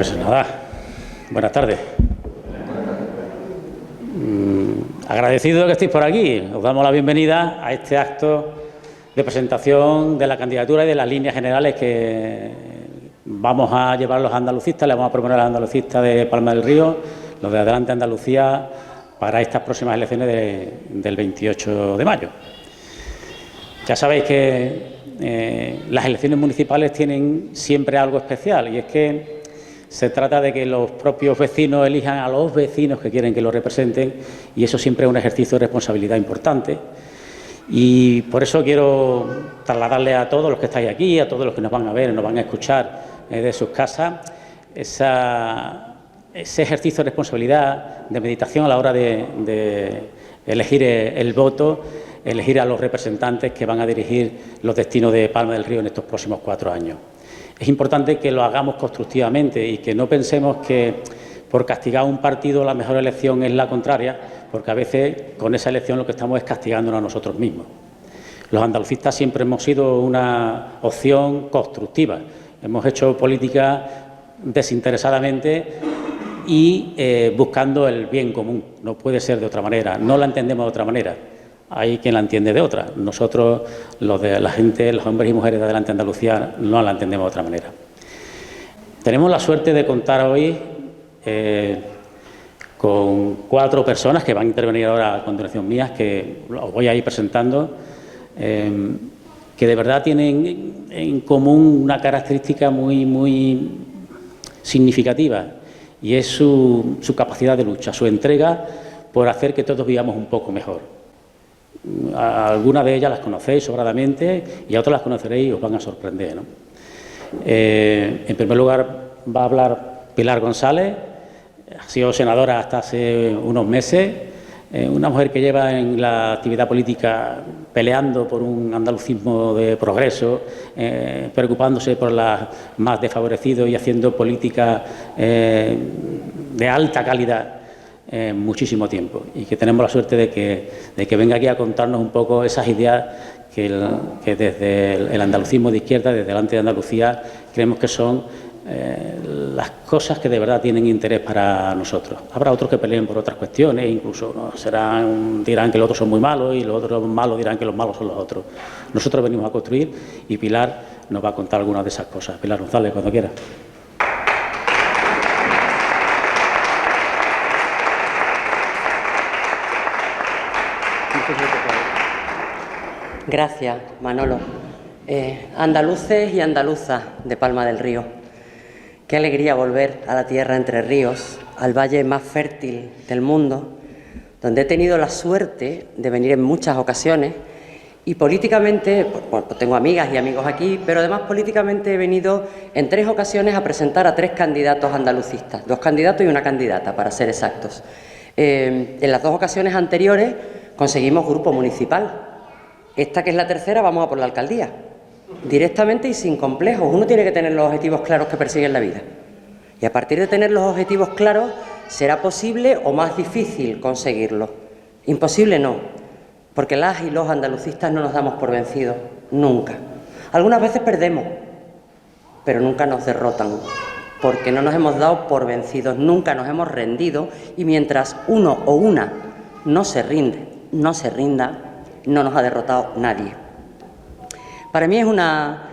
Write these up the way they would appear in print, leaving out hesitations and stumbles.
Pues nada, buenas tardes. Agradecido de que estéis por aquí. Os damos la bienvenida a este acto de presentación de la candidatura y de las líneas generales que vamos a llevar los andalucistas, le vamos a proponer a los andalucistas de Palma del Río, los de Adelante Andalucía, para estas próximas elecciones del 28 de mayo. Ya sabéis que las elecciones municipales tienen siempre algo especial, y es que se trata de que los propios vecinos elijan a los vecinos que quieren que los representen, y eso siempre es un ejercicio de responsabilidad importante. Y por eso quiero trasladarle a todos los que estáis aquí, a todos los que nos van a ver, nos van a escuchar de sus casas, ese ejercicio de responsabilidad, de meditación a la hora de elegir el voto, elegir a los representantes que van a dirigir los destinos de Palma del Río en estos próximos 4 años. Es importante que lo hagamos constructivamente y que no pensemos que por castigar a un partido la mejor elección es la contraria, porque a veces con esa elección lo que estamos es castigándonos a nosotros mismos. Los andalucistas siempre hemos sido una opción constructiva. Hemos hecho política desinteresadamente y buscando el bien común. No puede ser de otra manera, no la entendemos de otra manera. Hay quien la entiende de otra. Nosotros, la gente, los hombres y mujeres de Adelante Andalucía, no la entendemos de otra manera. Tenemos la suerte de contar hoy con 4 personas que van a intervenir ahora a continuación mías, que os voy a ir presentando, que de verdad tienen en común una característica muy significativa, y es su capacidad de lucha, su entrega por hacer que todos vivamos un poco mejor. A algunas de ellas las conocéis sobradamente y a otras las conoceréis y os van a sorprender, ¿no? En primer lugar va a hablar Pilar González. Ha sido senadora hasta hace unos meses, una mujer que lleva en la actividad política peleando por un andalucismo de progreso, preocupándose por los más desfavorecidos y haciendo política de alta calidad muchísimo tiempo, y que tenemos la suerte de que venga aquí a contarnos un poco esas ideas que desde el andalucismo de izquierda, desde Adelante de Andalucía, creemos que son las cosas que de verdad tienen interés para nosotros. Habrá otros que peleen por otras cuestiones, incluso ¿no? Dirán que los otros son muy malos y los otros malos dirán que los malos son los otros. Nosotros venimos a construir y Pilar nos va a contar algunas de esas cosas. Pilar González, cuando quiera. Gracias, Manolo. Andaluces y andaluzas de Palma del Río. Qué alegría volver a la tierra Entre Ríos, al valle más fértil del mundo, donde he tenido la suerte de venir en muchas ocasiones y políticamente, pues tengo amigas y amigos aquí, pero además políticamente he venido en 3 ocasiones a presentar a 3 candidatos andalucistas, 2 candidatos y una candidata, para ser exactos. En las 2 ocasiones anteriores conseguimos grupo municipal. Esta, que es la tercera, vamos a por la alcaldía, directamente y sin complejos. Uno tiene que tener los objetivos claros que persigue en la vida. Y a partir de tener los objetivos claros, será posible o más difícil conseguirlos. Imposible no, porque las y los andalucistas no nos damos por vencidos, nunca. Algunas veces perdemos, pero nunca nos derrotan, porque no nos hemos dado por vencidos, nunca nos hemos rendido, y mientras uno o una no se rinda, no nos ha derrotado nadie. Para mí es una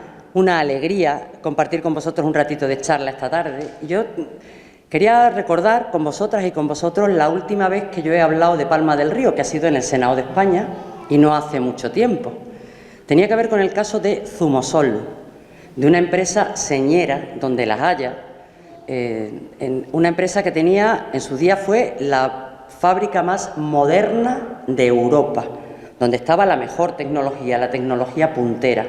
alegría compartir con vosotros un ratito de charla esta tarde. Yo quería recordar con vosotras y con vosotros la última vez que yo he hablado de Palma del Río, que ha sido en el Senado de España y no hace mucho tiempo. Tenía que ver con el caso de Zumosol, de una empresa señera, donde las haya, una empresa que tenía, en su día fue la fábrica más moderna de Europa, donde estaba la mejor tecnología, la tecnología puntera.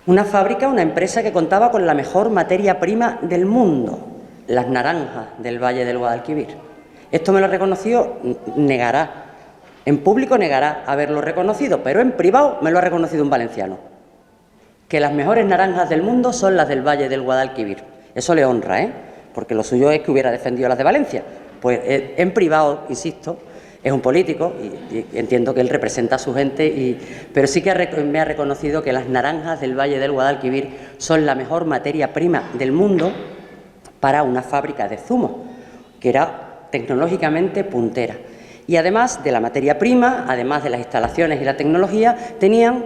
Una fábrica, una empresa que contaba con la mejor materia prima del mundo, las naranjas del Valle del Guadalquivir. Esto me lo ha reconocido, negará, en público negará haberlo reconocido, pero en privado me lo ha reconocido un valenciano, que las mejores naranjas del mundo son las del Valle del Guadalquivir. Eso le honra, porque lo suyo es que hubiera defendido las de Valencia. Pues en privado, insisto, es un político y entiendo que él representa a su gente, pero sí que me ha reconocido que las naranjas del Valle del Guadalquivir son la mejor materia prima del mundo para una fábrica de zumo, que era tecnológicamente puntera. Y además de la materia prima, además de las instalaciones y la tecnología, tenían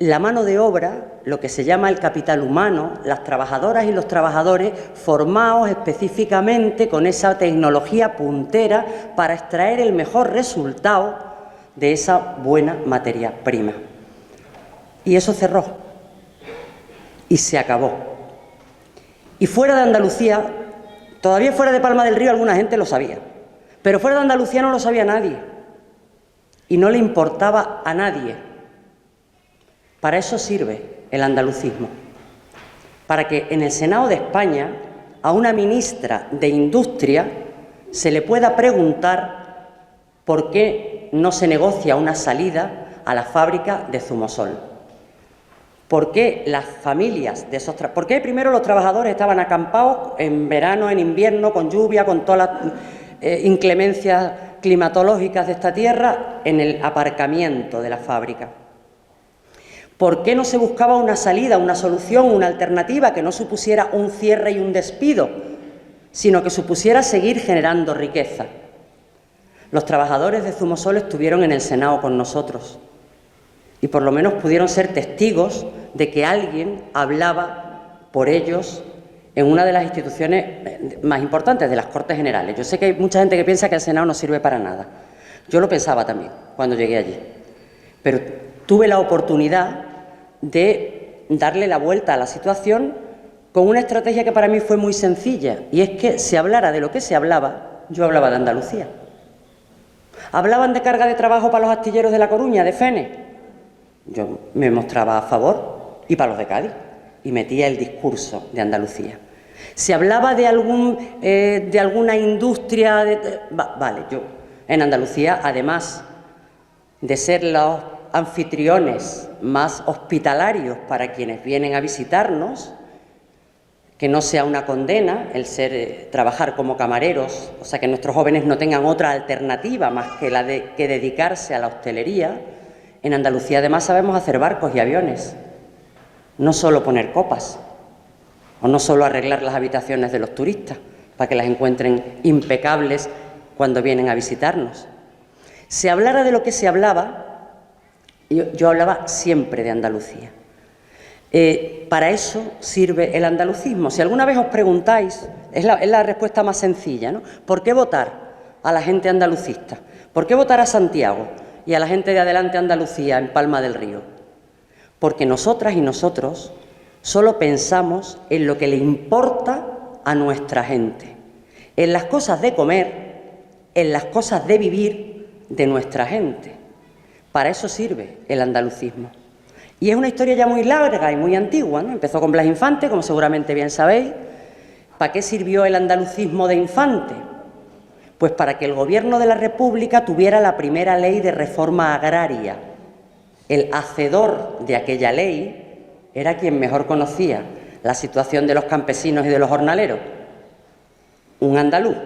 la mano de obra, lo que se llama el capital humano, las trabajadoras y los trabajadores formados específicamente con esa tecnología puntera para extraer el mejor resultado de esa buena materia prima. Y eso cerró y se acabó. Y fuera de Andalucía, todavía fuera de Palma del Río alguna gente lo sabía, pero fuera de Andalucía no lo sabía nadie y no le importaba a nadie. Para eso sirve el andalucismo, para que en el Senado de España a una ministra de Industria se le pueda preguntar por qué no se negocia una salida a la fábrica de Zumosol. ¿Por qué las familias de esos ¿Por qué primero los trabajadores estaban acampados en verano, en invierno, con lluvia, con todas las inclemencias climatológicas de esta tierra, en el aparcamiento de la fábrica? ¿Por qué no se buscaba una salida, una solución, una alternativa que no supusiera un cierre y un despido, sino que supusiera seguir generando riqueza? Los trabajadores de Zumosol estuvieron en el Senado con nosotros y por lo menos pudieron ser testigos de que alguien hablaba por ellos en una de las instituciones más importantes, de las Cortes Generales. Yo sé que hay mucha gente que piensa que el Senado no sirve para nada. Yo lo pensaba también cuando llegué allí. Pero tuve la oportunidad de darle la vuelta a la situación con una estrategia que para mí fue muy sencilla, y es que se hablara de lo que se hablaba, yo hablaba de Andalucía. Hablaban de carga de trabajo para los astilleros de La Coruña, de Fene. Yo me mostraba a favor, y para los de Cádiz, y metía el discurso de Andalucía. Se hablaba de alguna industria, vale, yo en Andalucía, además de ser los anfitriones más hospitalarios para quienes vienen a visitarnos, que no sea una condena el trabajar como camareros, o sea, que nuestros jóvenes no tengan otra alternativa más que la de dedicarse a la hostelería. En Andalucía además sabemos hacer barcos y aviones, no solo poner copas, o no solo arreglar las habitaciones de los turistas para que las encuentren impecables cuando vienen a visitarnos. Se hablara de lo que se hablaba, yo hablaba siempre de Andalucía. Para eso sirve el andalucismo. Si alguna vez os preguntáis, es la respuesta más sencilla, ¿no? ¿Por qué votar a la gente andalucista? ¿Por qué votar a Santiago y a la gente de Adelante Andalucía en Palma del Río? Porque nosotras y nosotros solo pensamos en lo que le importa a nuestra gente, en las cosas de comer, en las cosas de vivir de nuestra gente. Para eso sirve el andalucismo. Y es una historia ya muy larga y muy antigua, ¿no? Empezó con Blas Infante, como seguramente bien sabéis. ¿Para qué sirvió el andalucismo de Infante? Pues para que el Gobierno de la República tuviera la primera ley de reforma agraria. El hacedor de aquella ley era quien mejor conocía la situación de los campesinos y de los jornaleros. Un andaluz,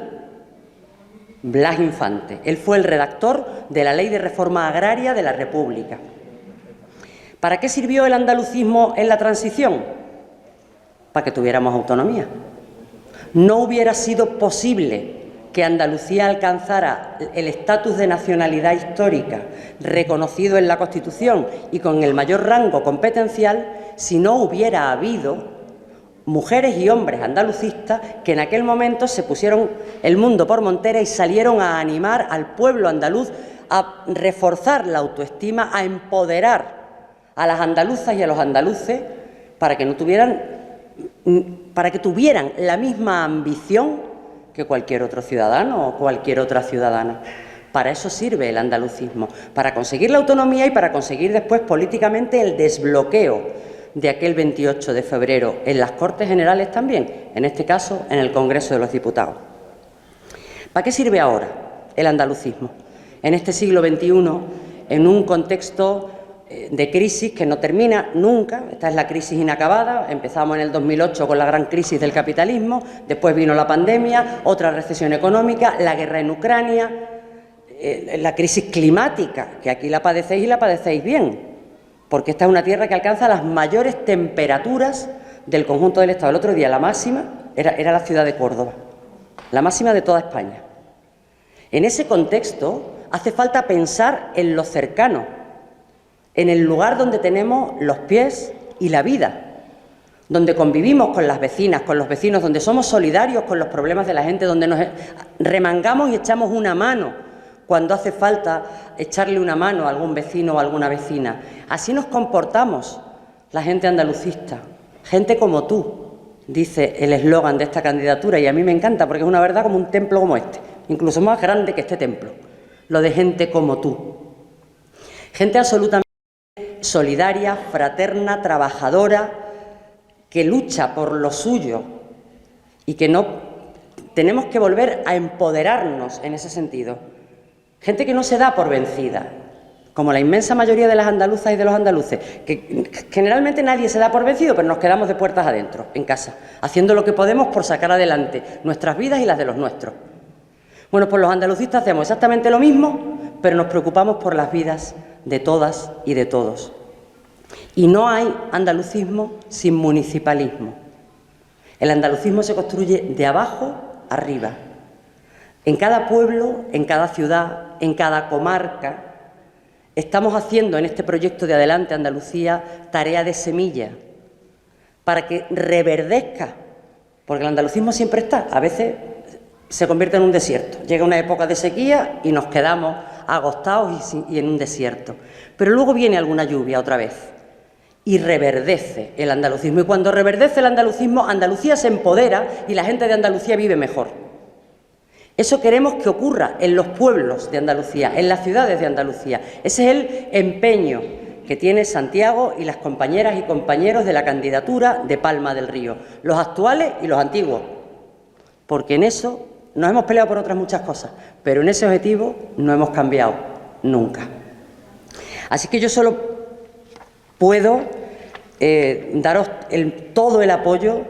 Blas Infante. Él fue el redactor de la Ley de Reforma Agraria de la República. ¿Para qué sirvió el andalucismo en la transición? Para que tuviéramos autonomía. No hubiera sido posible que Andalucía alcanzara el estatus de nacionalidad histórica reconocido en la Constitución y con el mayor rango competencial si no hubiera habido mujeres y hombres andalucistas que en aquel momento se pusieron el mundo por montera y salieron a animar al pueblo andaluz a reforzar la autoestima, a empoderar a las andaluzas y a los andaluces para que tuvieran la misma ambición que cualquier otro ciudadano o cualquier otra ciudadana. Para eso sirve el andalucismo, para conseguir la autonomía y para conseguir después políticamente el desbloqueo de aquel 28 de febrero en las Cortes Generales también, en este caso en el Congreso de los Diputados. ¿Para qué sirve ahora el andalucismo? En este siglo XXI, en un contexto de crisis que no termina nunca. Esta es la crisis inacabada. Empezamos en el 2008 con la gran crisis del capitalismo, después vino la pandemia, otra recesión económica, la guerra en Ucrania, la crisis climática, que aquí la padecéis y la padecéis bien, porque esta es una tierra que alcanza las mayores temperaturas del conjunto del Estado. El otro día la máxima era la ciudad de Córdoba, la máxima de toda España. En ese contexto hace falta pensar en lo cercano, en el lugar donde tenemos los pies y la vida, donde convivimos con las vecinas, con los vecinos, donde somos solidarios con los problemas de la gente, donde nos remangamos y echamos una mano cuando hace falta echarle una mano a algún vecino o a alguna vecina. Así nos comportamos la gente andalucista, gente como tú, dice el eslogan de esta candidatura, y a mí me encanta porque es una verdad como un templo como este, incluso más grande que este templo, lo de gente como tú. Gente absolutamente solidaria, fraterna, trabajadora, que lucha por lo suyo y que no tenemos que volver a empoderarnos en ese sentido. Gente que no se da por vencida, como la inmensa mayoría de las andaluzas y de los andaluces, que generalmente nadie se da por vencido, pero nos quedamos de puertas adentro, en casa, haciendo lo que podemos por sacar adelante nuestras vidas y las de los nuestros. Bueno, pues los andalucistas hacemos exactamente lo mismo, pero nos preocupamos por las vidas de todas y de todos. Y no hay andalucismo sin municipalismo. El andalucismo se construye de abajo arriba. En cada pueblo, en cada ciudad, en cada comarca, estamos haciendo en este proyecto de Adelante Andalucía tarea de semilla para que reverdezca, porque el andalucismo siempre está, a veces se convierte en un desierto. Llega una época de sequía y nos quedamos agostados y en un desierto. Pero luego viene alguna lluvia otra vez y reverdece el andalucismo. Y cuando reverdece el andalucismo, Andalucía se empodera y la gente de Andalucía vive mejor. Eso queremos que ocurra en los pueblos de Andalucía, en las ciudades de Andalucía. Ese es el empeño que tiene Santiago y las compañeras y compañeros de la candidatura de Palma del Río, los actuales y los antiguos, porque en eso nos hemos peleado por otras muchas cosas, pero en ese objetivo no hemos cambiado nunca. Así que yo solo puedo daros todo el apoyo,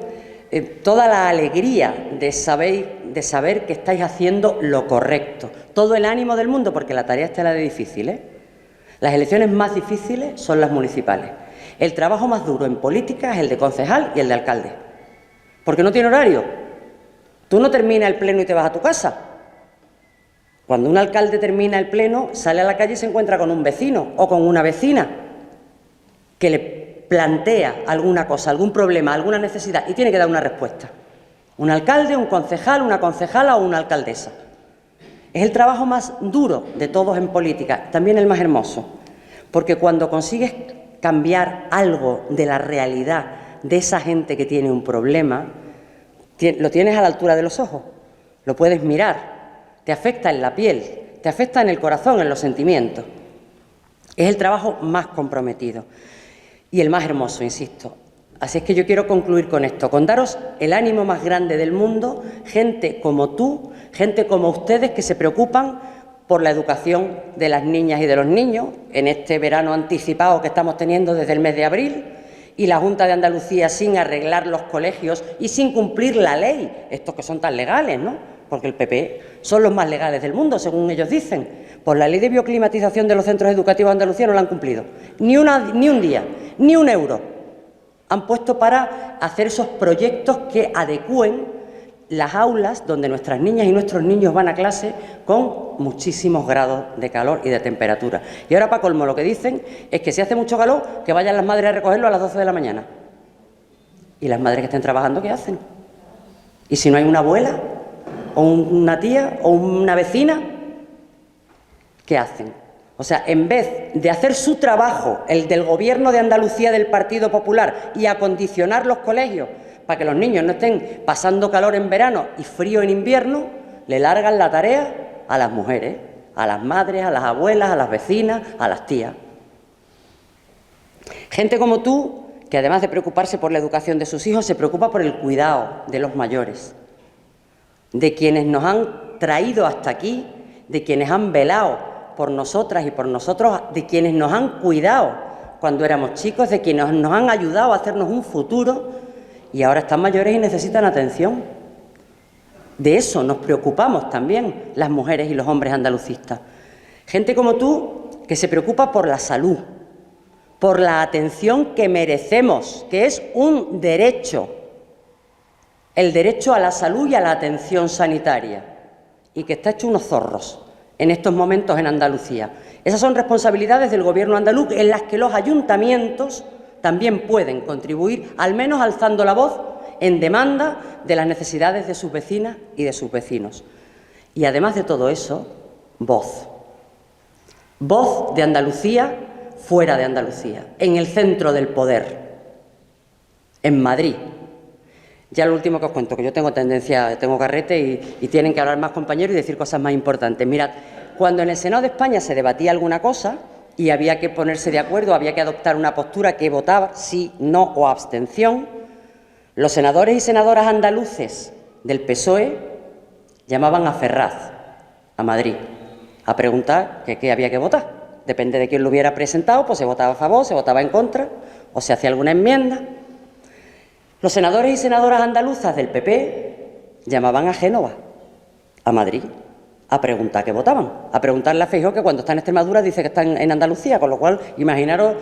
toda la alegría de saber que estáis haciendo lo correcto, todo el ánimo del mundo, porque la tarea está la de difícil, ¿eh? Las elecciones más difíciles son las municipales. El trabajo más duro en política es el de concejal y el de alcalde, porque no tiene horario. Tú no terminas el pleno y te vas a tu casa. Cuando un alcalde termina el pleno, sale a la calle y se encuentra con un vecino o con una vecina que le plantea alguna cosa, algún problema, alguna necesidad y tiene que dar una respuesta. Un alcalde, un concejal, una concejala o una alcaldesa. Es el trabajo más duro de todos en política, también el más hermoso, porque cuando consigues cambiar algo de la realidad de esa gente que tiene un problema, lo tienes a la altura de los ojos, lo puedes mirar, te afecta en la piel, te afecta en el corazón, en los sentimientos. Es el trabajo más comprometido y el más hermoso, insisto. Así es que yo quiero concluir con esto, con daros el ánimo más grande del mundo, gente como tú, gente como ustedes que se preocupan por la educación de las niñas y de los niños en este verano anticipado que estamos teniendo desde el mes de abril, y la Junta de Andalucía sin arreglar los colegios y sin cumplir la ley, estos que son tan legales, ¿no? Porque el PP son los más legales del mundo, según ellos dicen. Por la ley de bioclimatización de los centros educativos de Andalucía no la han cumplido. Ni un día, ni un euro han puesto para hacer esos proyectos que adecúen las aulas donde nuestras niñas y nuestros niños van a clase con muchísimos grados de calor y de temperatura. Y ahora, para colmo, lo que dicen es que si hace mucho calor, que vayan las madres a recogerlo a las 12 de la mañana. ¿Y las madres que estén trabajando, qué hacen? ¿Y si no hay una abuela, o una tía, o una vecina? ¿Qué hacen? O sea, en vez de hacer su trabajo, el del Gobierno de Andalucía del Partido Popular, y acondicionar los colegios para que los niños no estén pasando calor en verano y frío en invierno, le largan la tarea a las mujeres, a las madres, a las abuelas, a las vecinas, a las tías. Gente como tú, que además de preocuparse por la educación de sus hijos, se preocupa por el cuidado de los mayores, de quienes nos han traído hasta aquí, de quienes han velado por nosotras y por nosotros, de quienes nos han cuidado cuando éramos chicos, de quienes nos han ayudado a hacernos un futuro y ahora están mayores y necesitan atención. De eso nos preocupamos también las mujeres y los hombres andalucistas. Gente como tú que se preocupa por la salud, por la atención que merecemos, que es un derecho. el derecho a la salud y a la atención sanitaria, y que está hecho unos zorros en estos momentos en Andalucía. Esas son responsabilidades del Gobierno andaluz en las que los ayuntamientos también pueden contribuir, al menos alzando la voz en demanda de las necesidades de sus vecinas y de sus vecinos. Y además de todo eso, voz. Voz de Andalucía fuera de Andalucía, en el centro del poder, en Madrid. Ya lo último que os cuento, que yo tengo tendencia, tengo carrete y tienen que hablar más compañeros y decir cosas más importantes. Mirad, cuando en el Senado de España se debatía alguna cosa y había que ponerse de acuerdo, había que adoptar una postura que votaba sí, no o abstención, los senadores y senadoras andaluces del PSOE llamaban a Ferraz, a Madrid, a preguntar qué había que votar. Depende de quién lo hubiera presentado, pues se votaba a favor, se votaba en contra o se hacía alguna enmienda. Los senadores y senadoras andaluzas del PP llamaban a Génova, a Madrid, a preguntar qué votaban, a preguntarle a Feijóo, que cuando está en Extremadura dice que está en Andalucía, con lo cual imaginaros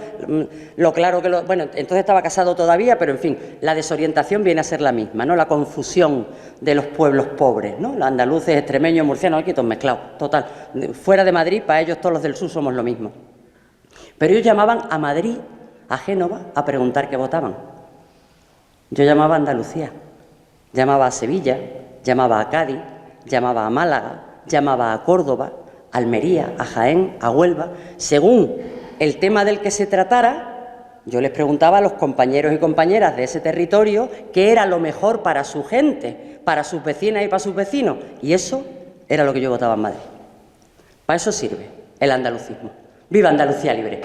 lo claro que Bueno, entonces estaba casado todavía, pero en fin, la desorientación viene a ser la misma, ¿no? La confusión de los pueblos pobres, ¿no? Los andaluces, extremeños, murcianos, aquí todos mezclados, total. Fuera de Madrid, para ellos todos los del sur somos lo mismo. Pero ellos llamaban a Madrid, a Génova, a preguntar qué votaban. Yo llamaba a Andalucía, llamaba a Sevilla, llamaba a Cádiz, llamaba a Málaga, llamaba a Córdoba, a Almería, a Jaén, a Huelva. Según el tema del que se tratara, yo les preguntaba a los compañeros y compañeras de ese territorio qué era lo mejor para su gente, para sus vecinas y para sus vecinos. Y eso era lo que yo votaba en Madrid. Para eso sirve el andalucismo. ¡Viva Andalucía libre!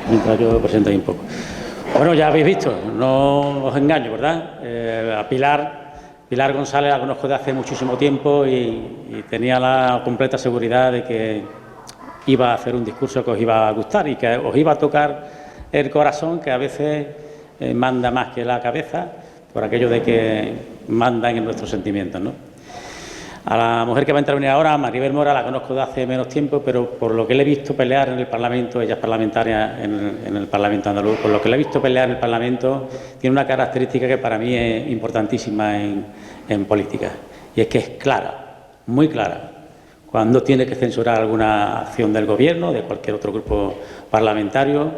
Mientras yo presento ahí un poco. Bueno, ya habéis visto, no os engaño, ¿verdad? A Pilar González la conozco de hace muchísimo tiempo y tenía la completa seguridad de que iba a hacer un discurso que os iba a gustar y que os iba a tocar el corazón, que a veces manda más que la cabeza, por aquello de que mandan en nuestros sentimientos, ¿no? A la mujer que va a intervenir ahora, Maribel Mora, la conozco de hace menos tiempo, pero por lo que le he visto pelear en el Parlamento, ella es parlamentaria en el Parlamento andaluz, por lo que le he visto pelear en el Parlamento, tiene una característica que para mí es importantísima en política, y es que es clara, muy clara, cuando tiene que censurar alguna acción del Gobierno, de cualquier otro grupo parlamentario,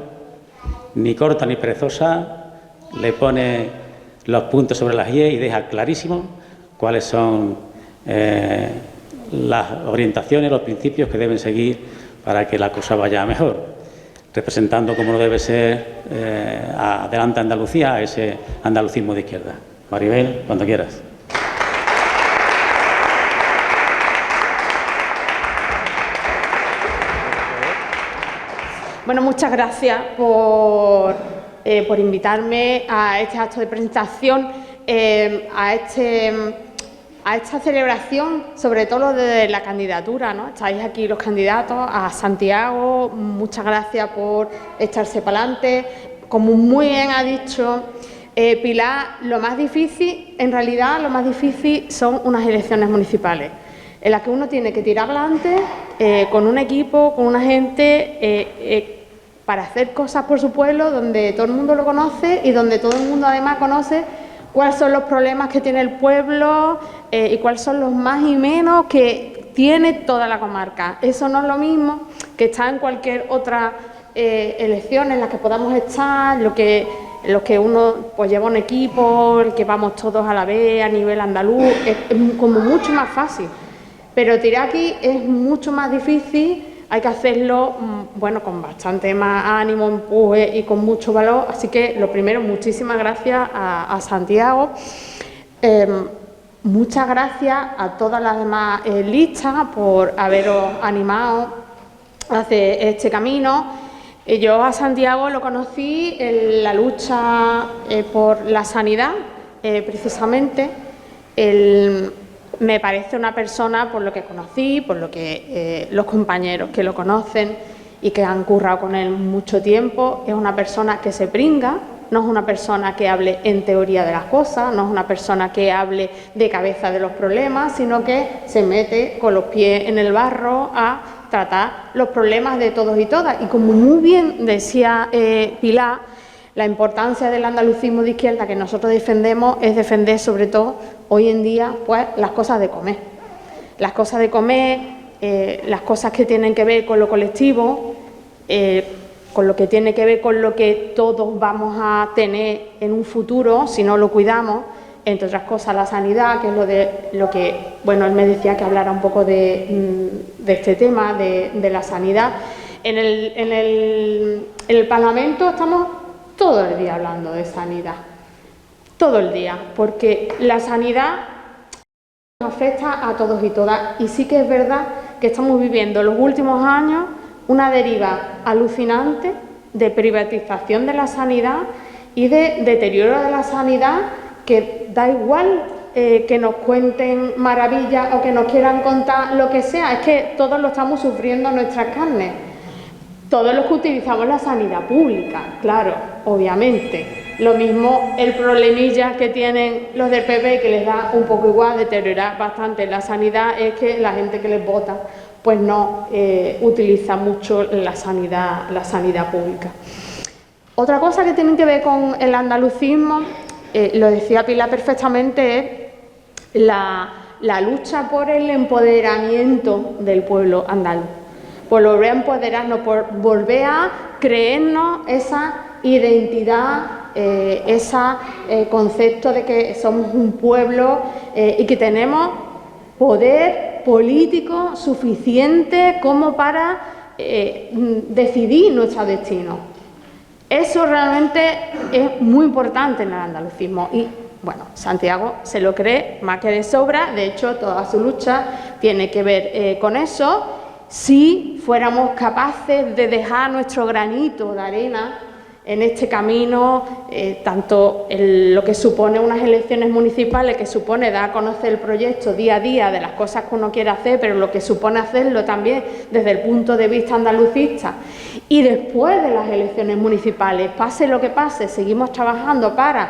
ni corta ni perezosa, le pone los puntos sobre las IE y deja clarísimo cuáles son las orientaciones, los principios que deben seguir para que la cosa vaya mejor, representando como no debe ser adelante Andalucía, a ese andalucismo de izquierda. Maribel, cuando quieras. Bueno, muchas gracias por invitarme a este acto de presentación, a esta celebración, sobre todo lo de la candidatura, ¿no? Estáis aquí los candidatos, a Santiago, muchas gracias por echarse para adelante. Como muy bien ha dicho Pilar, lo más difícil, en realidad lo más difícil son unas elecciones municipales, en las que uno tiene que tirar adelante con un equipo, con una gente, para hacer cosas por su pueblo, donde todo el mundo lo conoce y donde todo el mundo además conoce cuáles son los problemas que tiene el pueblo y cuáles son los más y menos que tiene toda la comarca. Eso no es lo mismo que estar en cualquier otra elección en la que podamos estar, lo que uno pues lleva un equipo, el que vamos todos a la vez a nivel andaluz, es como mucho más fácil. Pero tirar aquí es mucho más difícil, hay que hacerlo bueno, con bastante más ánimo, empuje y con mucho valor. Así que lo primero, muchísimas gracias a Santiago. Muchas gracias a todas las demás listas por haberos animado a hacer este camino. Yo a Santiago lo conocí en la lucha por la sanidad, precisamente. Me parece una persona, por lo que conocí, por lo que los compañeros que lo conocen y que han currado con él mucho tiempo, es una persona que se pringa, no es una persona que hable en teoría de las cosas, no es una persona que hable de cabeza de los problemas, sino que se mete con los pies en el barro a tratar los problemas de todos y todas. Y como muy bien decía Pilar, la importancia del andalucismo de izquierda que nosotros defendemos es defender sobre todo hoy en día pues las cosas de comer. Las cosas de comer, las cosas que tienen que ver con lo colectivo, con lo que tiene que ver con lo que todos vamos a tener en un futuro si no lo cuidamos, entre otras cosas la sanidad, que es lo que, bueno, él me decía que hablara un poco de este tema, de la sanidad. En el Parlamento estamos todo el día hablando de sanidad, todo el día, porque la sanidad nos afecta a todos y todas, y sí que es verdad que estamos viviendo en los últimos años una deriva alucinante de privatización de la sanidad y de deterioro de la sanidad, que da igual que nos cuenten maravillas o que nos quieran contar lo que sea, es que todos lo estamos sufriendo en nuestras carnes. Todos los que utilizamos la sanidad pública, claro, obviamente. Lo mismo el problemilla que tienen los del PP, que les da un poco igual deteriorar bastante la sanidad, es que la gente que les vota pues no utiliza mucho la sanidad pública. Otra cosa que tiene que ver con el andalucismo, lo decía Pilar perfectamente, es la lucha por el empoderamiento del pueblo andaluz, por volver a empoderarnos, por volver a creernos esa identidad, ese concepto de que somos un pueblo y que tenemos poder político suficiente como para decidir nuestro destino. Eso realmente es muy importante en el andalucismo y, bueno, Santiago se lo cree más que de sobra. De hecho, toda su lucha tiene que ver con eso. Si fuéramos capaces de dejar nuestro granito de arena en este camino, tanto lo que supone unas elecciones municipales, que supone dar a conocer el proyecto día a día de las cosas que uno quiere hacer, pero lo que supone hacerlo también desde el punto de vista andalucista, y después de las elecciones municipales, pase lo que pase, seguimos trabajando para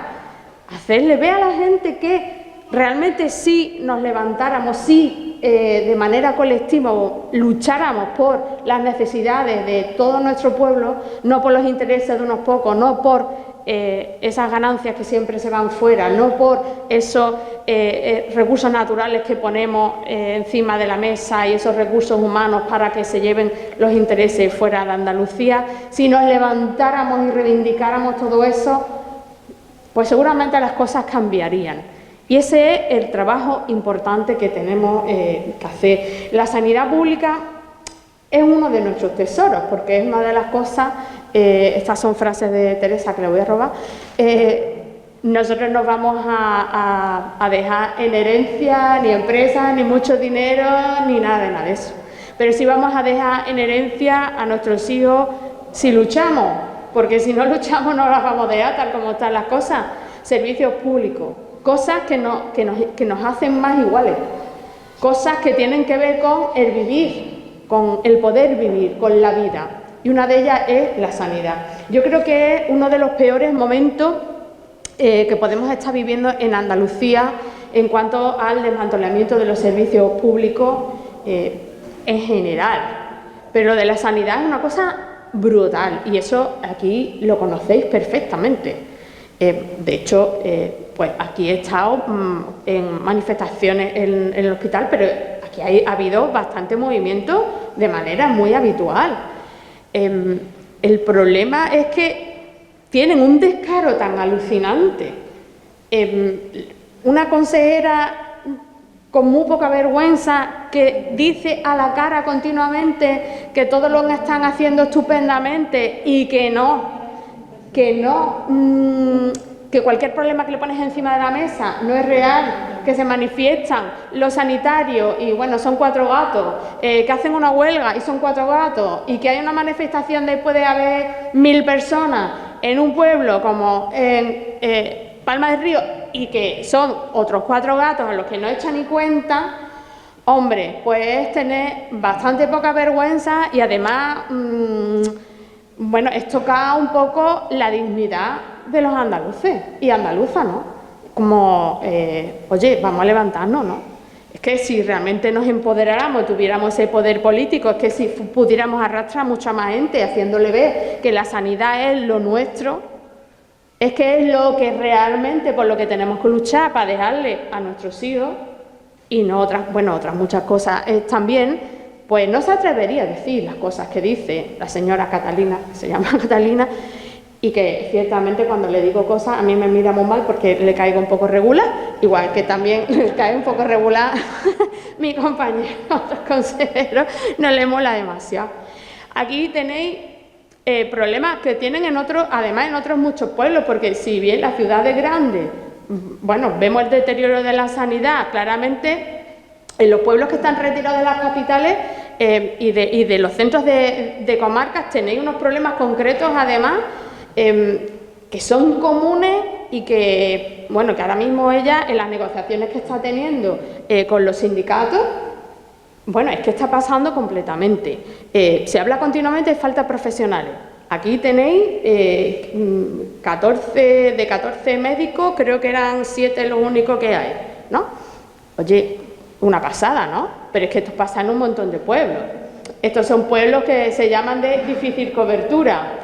hacerle ver a la gente que realmente sí nos levantáramos, sí de manera colectiva lucháramos por las necesidades de todo nuestro pueblo, no por los intereses de unos pocos, no por esas ganancias que siempre se van fuera, no por esos recursos naturales que ponemos encima de la mesa y esos recursos humanos para que se lleven los intereses fuera de Andalucía. Si nos levantáramos y reivindicáramos todo eso, pues seguramente las cosas cambiarían. Y ese es el trabajo importante que tenemos que hacer. La sanidad pública es uno de nuestros tesoros, porque es una de las cosas, estas son frases de Teresa que le voy a robar, nosotros no vamos a dejar en herencia ni empresas, ni mucho dinero, ni nada de eso. Pero sí vamos a dejar en herencia a nuestros hijos si luchamos, porque si no luchamos no las vamos a dejar tal como están las cosas. Servicios públicos, cosas que nos hacen más iguales, cosas que tienen que ver con el vivir, con el poder vivir, con la vida. Y una de ellas es la sanidad. Yo creo que es uno de los peores momentos que podemos estar viviendo en Andalucía en cuanto al desmantelamiento de los servicios públicos en general. Pero lo de la sanidad es una cosa brutal y eso aquí lo conocéis perfectamente. De hecho, pues aquí he estado en manifestaciones en el hospital, pero aquí ha habido bastante movimiento de manera muy habitual. El problema es que tienen un descaro tan alucinante. Una consejera con muy poca vergüenza que dice a la cara continuamente que todo lo están haciendo estupendamente y que cualquier problema que le pones encima de la mesa no es real, que se manifiestan los sanitarios y bueno, son 4 gatos, que hacen una huelga y son 4 gatos y que hay una manifestación después de haber 1000 personas en un pueblo como en Palma del Río y que son otros 4 gatos a los que no echan ni cuenta. Hombre, pues es tener bastante poca vergüenza y además bueno, es tocar un poco la dignidad de los andaluces y andaluzas, ¿no? Como, oye, vamos a levantarnos, ¿no? Es que si realmente nos empoderáramos, tuviéramos ese poder político, es que si pudiéramos arrastrar a mucha más gente haciéndole ver que la sanidad es lo nuestro, es que es lo que realmente por lo que tenemos que luchar para dejarle a nuestros hijos y no otras, bueno, otras muchas cosas también. Pues no se atrevería a decir las cosas que dice la señora Catalina, que se llama Catalina, y que ciertamente cuando le digo cosas a mí me mira muy mal porque le caigo un poco regular, igual que también le cae un poco regular mi compañero, otros consejeros, no le mola demasiado. Aquí tenéis problemas que tienen en otros, además en otros muchos pueblos, porque si bien las ciudades grandes, bueno, vemos el deterioro de la sanidad claramente. En los pueblos que están retirados de las capitales y de los centros de comarcas tenéis unos problemas concretos, además, que son comunes y que, bueno, que ahora mismo ella, en las negociaciones que está teniendo con los sindicatos, bueno, es que está pasando completamente. Se habla continuamente de falta de profesionales. Aquí tenéis 14 médicos, creo que eran 7 los únicos que hay, ¿no? Oye, una pasada, ¿no? Pero es que esto pasa en un montón de pueblos. Estos son pueblos que se llaman de difícil cobertura.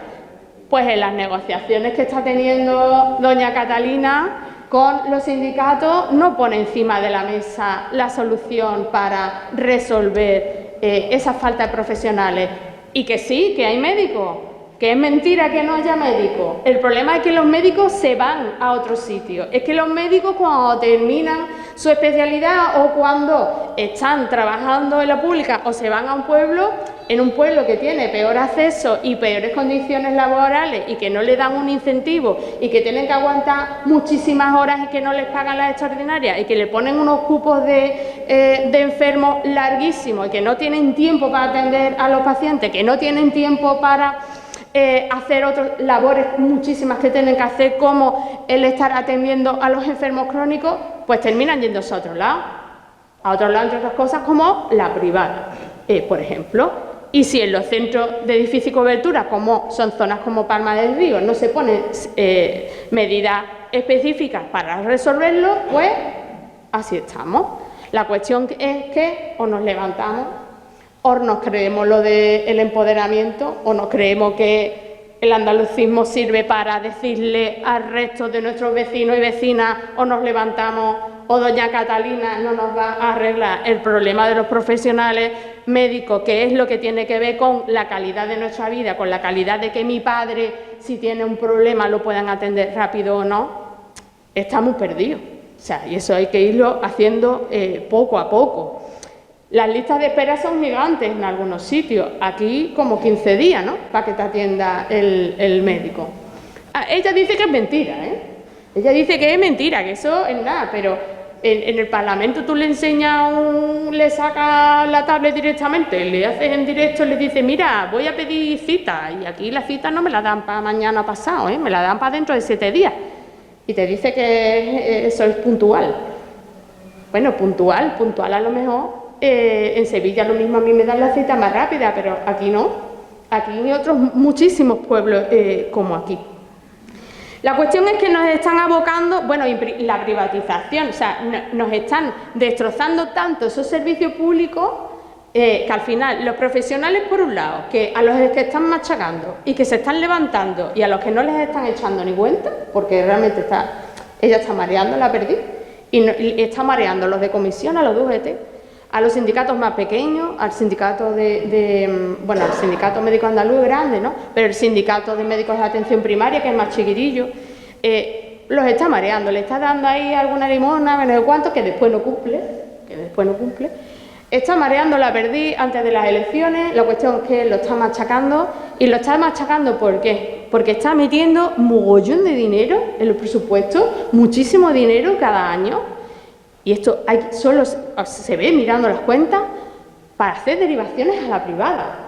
Pues en las negociaciones que está teniendo doña Catalina con los sindicatos no pone encima de la mesa la solución para resolver esa falta de profesionales. Y que sí, que hay médicos, que es mentira que no haya médicos. El problema es que los médicos se van a otro sitio. Es que los médicos cuando terminan su especialidad o cuando están trabajando en la pública o se van a un pueblo, en un pueblo que tiene peor acceso y peores condiciones laborales y que no le dan un incentivo y que tienen que aguantar muchísimas horas y que no les pagan las extraordinarias y que le ponen unos cupos de enfermos larguísimos y que no tienen tiempo para atender a los pacientes, que no tienen tiempo para hacer otras labores muchísimas que tienen que hacer, como el estar atendiendo a los enfermos crónicos, pues terminan yéndose a otro lado, entre otras cosas, como la privada, por ejemplo. Y si en los centros de difícil cobertura, como son zonas como Palma del Río, no se ponen medidas específicas para resolverlo, pues así estamos. La cuestión es que o nos levantamos o nos creemos lo del empoderamiento o nos creemos que el andalucismo sirve para decirle al resto de nuestros vecinos y vecinas o nos levantamos o doña Catalina no nos va a arreglar el problema de los profesionales médicos, que es lo que tiene que ver con la calidad de nuestra vida, con la calidad de que mi padre, si tiene un problema, lo puedan atender rápido o no. Estamos perdidos. O sea, y eso hay que irlo haciendo poco a poco. Las listas de espera son gigantes en algunos sitios, aquí como 15 días, ¿no?, para que te atienda el médico. Ella dice que es mentira, Ella dice que es mentira, que eso es nada, pero en el Parlamento tú le enseñas, le sacas la tablet directamente, le haces en directo, le dices, mira, voy a pedir cita, y aquí las citas no me la dan para mañana pasado, me la dan para dentro de 7 días, y te dice que eso es puntual. Bueno, puntual a lo mejor. En Sevilla lo mismo, a mí me dan la cita más rápida, pero aquí no. Aquí hay otros muchísimos pueblos como aquí. La cuestión es que nos están abocando, bueno, la privatización, o sea, nos están destrozando tanto esos servicios públicos que al final los profesionales, por un lado, que a los que están machacando y que se están levantando y a los que no les están echando ni cuenta, porque realmente ella está mareando la perdiz y está mareando a los de comisión, a los de UGT, a los sindicatos más pequeños, al sindicato al sindicato médico andaluz grande, ¿no?, pero el sindicato de médicos de atención primaria, que es más chiquitillo, los está mareando, le está dando ahí alguna limona, no sé cuánto, que después no cumple, está mareando la perdiz antes de las elecciones. La cuestión es que lo está machacando, y lo está machacando ¿por qué? Porque está metiendo mogollón de dinero en los presupuestos, muchísimo dinero cada año. Y esto solo se ve mirando las cuentas para hacer derivaciones a la privada.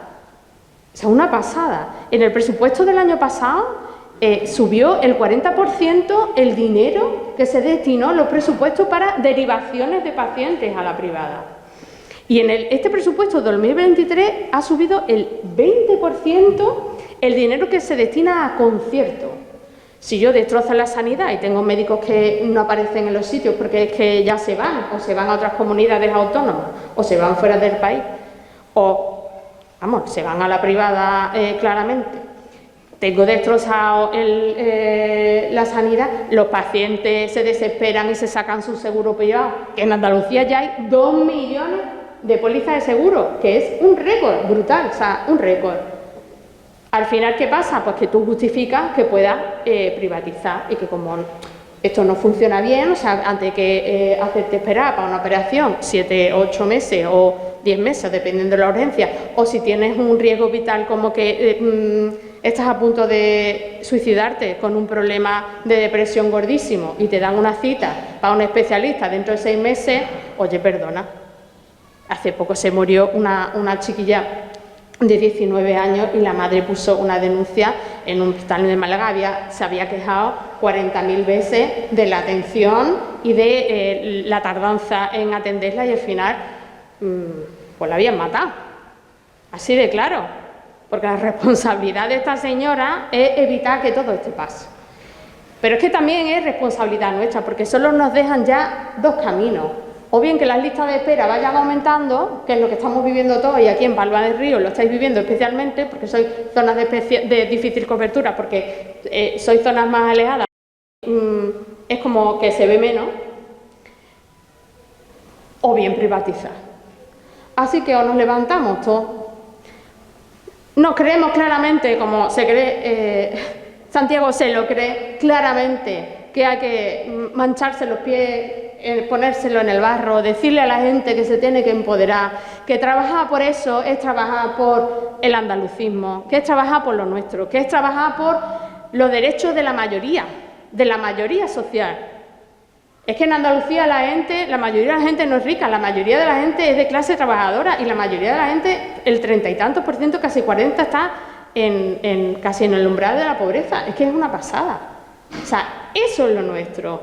O sea, una pasada. En el presupuesto del año pasado subió el 40% el dinero que se destinó a los presupuestos para derivaciones de pacientes a la privada. Y en este presupuesto 2023 ha subido el 20% el dinero que se destina a conciertos. Si yo destrozo la sanidad y tengo médicos que no aparecen en los sitios porque es que ya se van, o se van a otras comunidades autónomas, o se van fuera del país, o, vamos, se van a la privada claramente, tengo destrozado la sanidad, los pacientes se desesperan y se sacan su seguro privado, que en Andalucía ya hay 2 millones de pólizas de seguro, que es un récord brutal, o sea, un récord. Al final, ¿qué pasa? Pues que tú justificas que puedas privatizar y que como esto no funciona bien, o sea, antes que hacerte esperar para una operación 7, 8 meses o 10 meses, dependiendo de la urgencia, o si tienes un riesgo vital como que estás a punto de suicidarte con un problema de depresión gordísimo y te dan una cita para un especialista dentro de 6 meses, oye, perdona, hace poco se murió una chiquilla de 19 años y la madre puso una denuncia en un hospital de Málaga, se había quejado 40.000 veces de la atención y de la tardanza en atenderla y al final pues la habían matado, así de claro, porque la responsabilidad de esta señora es evitar que todo esto pase. Pero es que también es responsabilidad nuestra, porque solo nos dejan ya 2 caminos. O bien que las listas de espera vayan aumentando, que es lo que estamos viviendo todos, y aquí en Palma del Río lo estáis viviendo especialmente, porque sois zonas de difícil cobertura, porque sois zonas más alejadas, es como que se ve menos, o bien privatizar. Así que o nos levantamos todos, nos creemos claramente, como se cree, Santiago se lo cree claramente, que hay que mancharse los pies, ponérselo en el barro, decirle a la gente que se tiene que empoderar, que trabajar por eso es trabajar por el andalucismo, que es trabajar por lo nuestro, que es trabajar por los derechos de la mayoría social. Es que en Andalucía la mayoría de la gente no es rica, la mayoría de la gente es de clase trabajadora y la mayoría de la gente, el 30 y tantos por ciento, casi 40, está casi en el umbral de la pobreza. Es que es una pasada. O sea, eso es lo nuestro.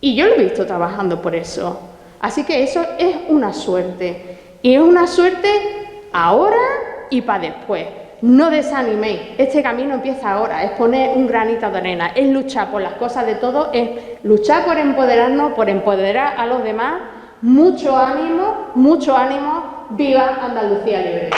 Y yo lo he visto trabajando por eso. Así que eso es una suerte. Y es una suerte ahora y para después. No desaniméis. Este camino empieza ahora. Es poner un granito de arena. Es luchar por las cosas de todos. Es luchar por empoderarnos, por empoderar a los demás. Mucho ánimo. ¡Viva Andalucía Libre!